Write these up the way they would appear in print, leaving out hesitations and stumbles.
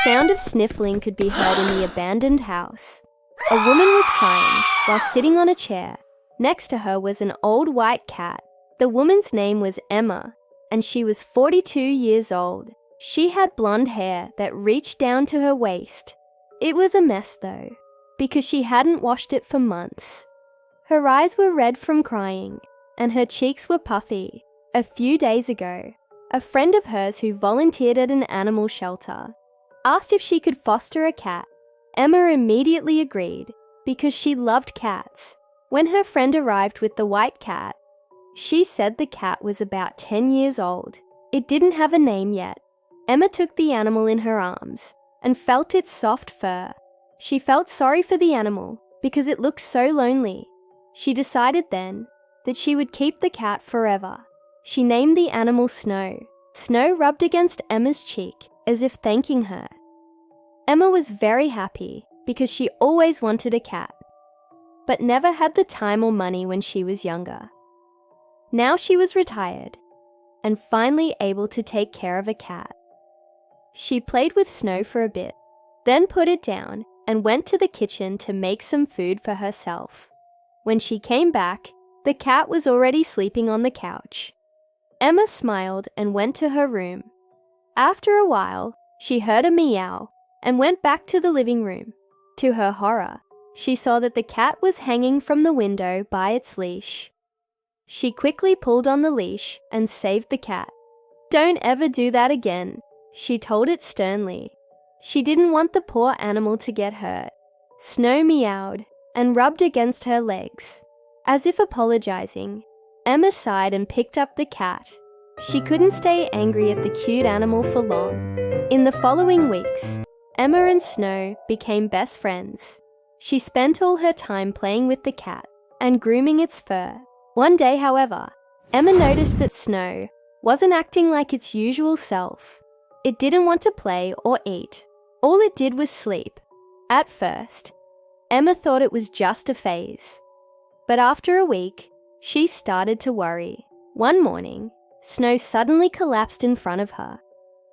sound of sniffling could be heard in the abandoned house. A woman was crying while sitting on a chair. Next to her was an old white cat. The woman's name was Emma, and she was 42 years old. She had blonde hair that reached down to her waist. It was a mess though, because she hadn't washed it for months. Her eyes were red from crying, and her cheeks were puffy. A few days ago, a friend of hers who volunteered at an animal shelter asked if she could foster a cat. Emma immediately agreed because she loved cats. When her friend arrived with the white cat, she said the cat was about 10 years old. It didn't have a name yet. Emma took the animal in her arms and felt its soft fur. She felt sorry for the animal because it looked so lonely. She decided then that she would keep the cat forever. She named the animal Snow. Snow rubbed against Emma's cheek as if thanking her. Emma was very happy because she always wanted a cat, but never had the time or money when she was younger. Now she was retired and finally able to take care of a cat. She played with Snow for a bit, then put it down and went to the kitchen to make some food for herself. When she came back, the cat was already sleeping on the couch. Emma smiled and went to her room. After a while, she heard a meow and went back to the living room. To her horror, she saw that the cat was hanging from the window by its leash. She quickly pulled on the leash and saved the cat. "Don't ever do that again," she told it sternly. She didn't want the poor animal to get hurt. Snow meowed and rubbed against her legs. As if apologizing, Emma sighed and picked up the cat. She couldn't stay angry at the cute animal for long. In the following weeks, Emma and Snow became best friends. She spent all her time playing with the cat and grooming its fur. One day, however, Emma noticed that Snow wasn't acting like its usual self. It didn't want to play or eat. All it did was sleep. At first, Emma thought it was just a phase. But after a week, she started to worry. One morning, Snow suddenly collapsed in front of her.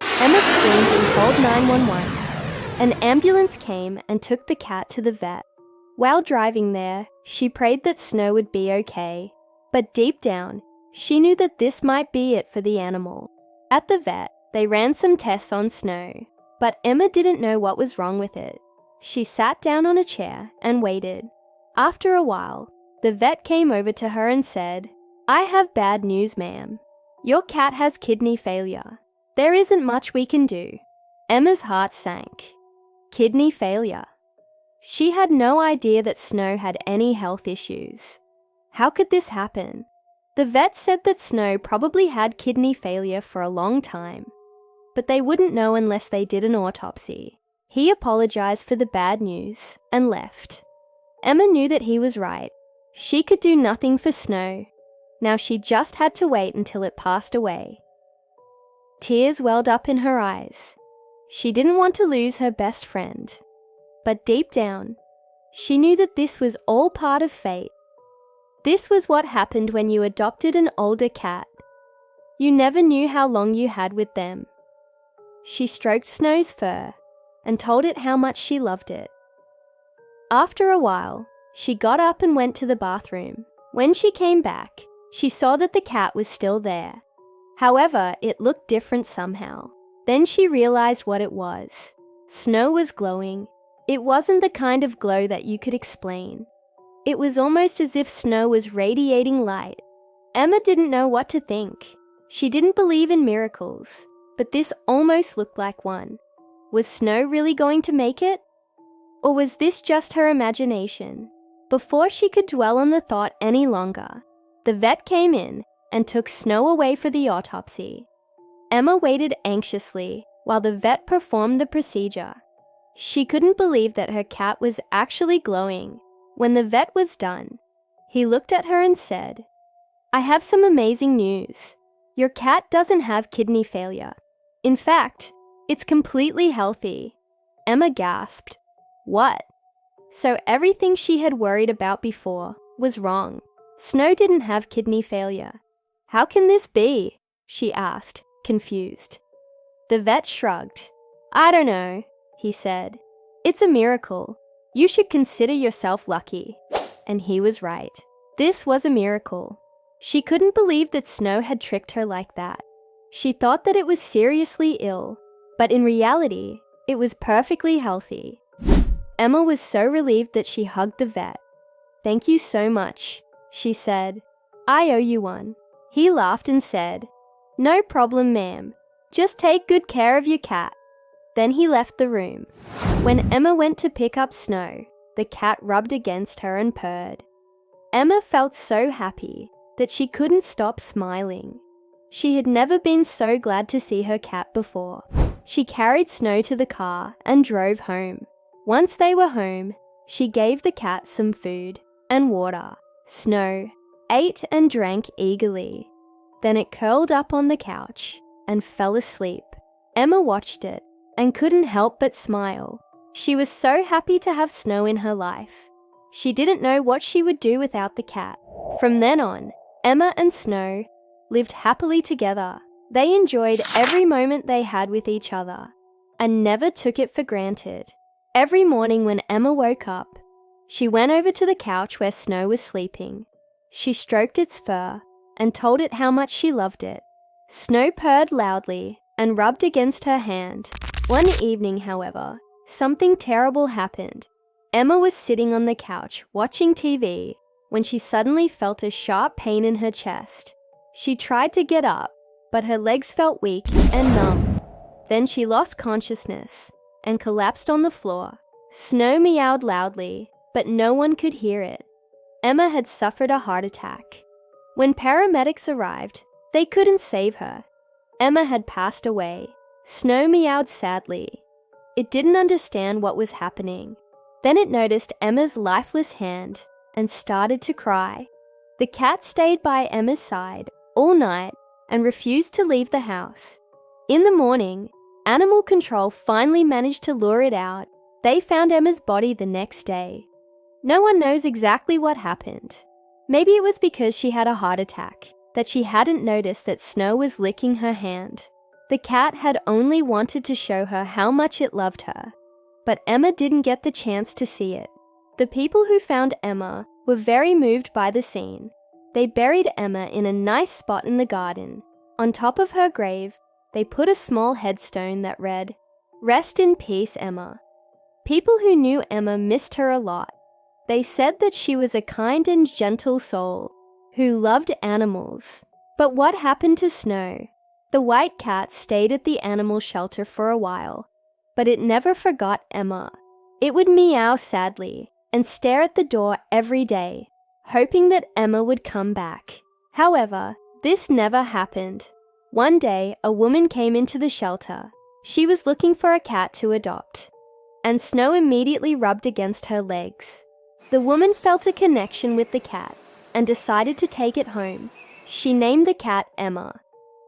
Emma screamed and called 911. An ambulance came and took the cat to the vet. While driving there, she prayed that Snow would be okay. But deep down, she knew that this might be it for the animal. At the vet, they ran some tests on Snow, but Emma didn't know what was wrong with it. She sat down on a chair and waited. After a while, the vet came over to her and said, "I have bad news, ma'am. Your cat has kidney failure. There isn't much we can do." Emma's heart sank. Kidney failure. She had no idea that Snow had any health issues. How could this happen? The vet said that Snow probably had kidney failure for a long time, but they wouldn't know unless they did an autopsy. He apologized for the bad news and left. Emma knew that he was right. She could do nothing for Snow. Now she just had to wait until it passed away. Tears welled up in her eyes. She didn't want to lose her best friend. But deep down, she knew that this was all part of fate. This was what happened when you adopted an older cat. You never knew how long you had with them. She stroked Snow's fur and told it how much she loved it. After a while, she got up and went to the bathroom. When she came back, she saw that the cat was still there. However, it looked different somehow. Then she realized what it was. Snow was glowing. It wasn't the kind of glow that you could explain. It was almost as if Snow was radiating light. Emma didn't know what to think. She didn't believe in miracles, but this almost looked like one. Was Snow really going to make it? Or was this just her imagination? Before she could dwell on the thought any longer, the vet came in and took Snow away for the autopsy. Emma waited anxiously while the vet performed the procedure. She couldn't believe that her cat was actually glowing. When the vet was done, he looked at her and said, "I have some amazing news. Your cat doesn't have kidney failure. In fact, it's completely healthy." Emma gasped. What? So everything she had worried about before was wrong. Snow didn't have kidney failure. How can this be? She asked, confused. The vet shrugged. I don't know. he said. "It's a miracle. You should consider yourself lucky." And he was right. This was a miracle. She couldn't believe that Snow had tricked her like that. She thought that it was seriously ill, but in reality, it was perfectly healthy. Emma was so relieved that she hugged the vet. "Thank you so much," she said. "I owe you one." He laughed and said, "No problem, ma'am. Just take good care of your cat." Then he left the room. When Emma went to pick up Snow, the cat rubbed against her and purred. Emma felt so happy that she couldn't stop smiling. She had never been so glad to see her cat before. She carried Snow to the car and drove home. Once they were home, she gave the cat some food and water. Snow ate and drank eagerly. Then it curled up on the couch and fell asleep. Emma watched it and couldn't help but smile. She was so happy to have Snow in her life. She didn't know what she would do without the cat. From then on, Emma and Snow lived happily together. They enjoyed every moment they had with each other and never took it for granted. Every morning when Emma woke up, she went over to the couch where Snow was sleeping. She stroked its fur and told it how much she loved it. Snow purred loudly and rubbed against her hand. One evening, however, something terrible happened. Emma was sitting on the couch watching TV when she suddenly felt a sharp pain in her chest. She tried to get up, but her legs felt weak and numb. Then she lost consciousness and collapsed on the floor. Snow meowed loudly, but no one could hear it. Emma had suffered a heart attack. When paramedics arrived, they couldn't save her. Emma had passed away. Snow meowed sadly. It didn't understand what was happening. Then it noticed Emma's lifeless hand and started to cry. The cat stayed by Emma's side all night and refused to leave the house. In the morning, animal control finally managed to lure it out. They found Emma's body the next day. No one knows exactly what happened. Maybe it was because she had a heart attack that she hadn't noticed that Snow was licking her hand. The cat had only wanted to show her how much it loved her, but Emma didn't get the chance to see it. The people who found Emma were very moved by the scene. They buried Emma in a nice spot in the garden. On top of her grave, they put a small headstone that read, "Rest in peace, Emma." People who knew Emma missed her a lot. They said that she was a kind and gentle soul who loved animals. But what happened to Snow? The white cat stayed at the animal shelter for a while, but it never forgot Emma. It would meow sadly and stare at the door every day, hoping that Emma would come back. However, this never happened. One day, a woman came into the shelter. She was looking for a cat to adopt, and Snow immediately rubbed against her legs. The woman felt a connection with the cat and decided to take it home. She named the cat Emma,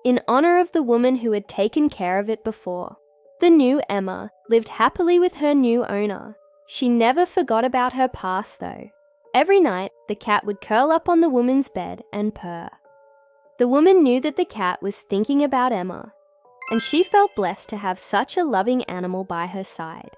in honor of the woman who had taken care of it before. The new Emma lived happily with her new owner. She never forgot about her past, though. Every night, the cat would curl up on the woman's bed and purr. The woman knew that the cat was thinking about Emma, and she felt blessed to have such a loving animal by her side.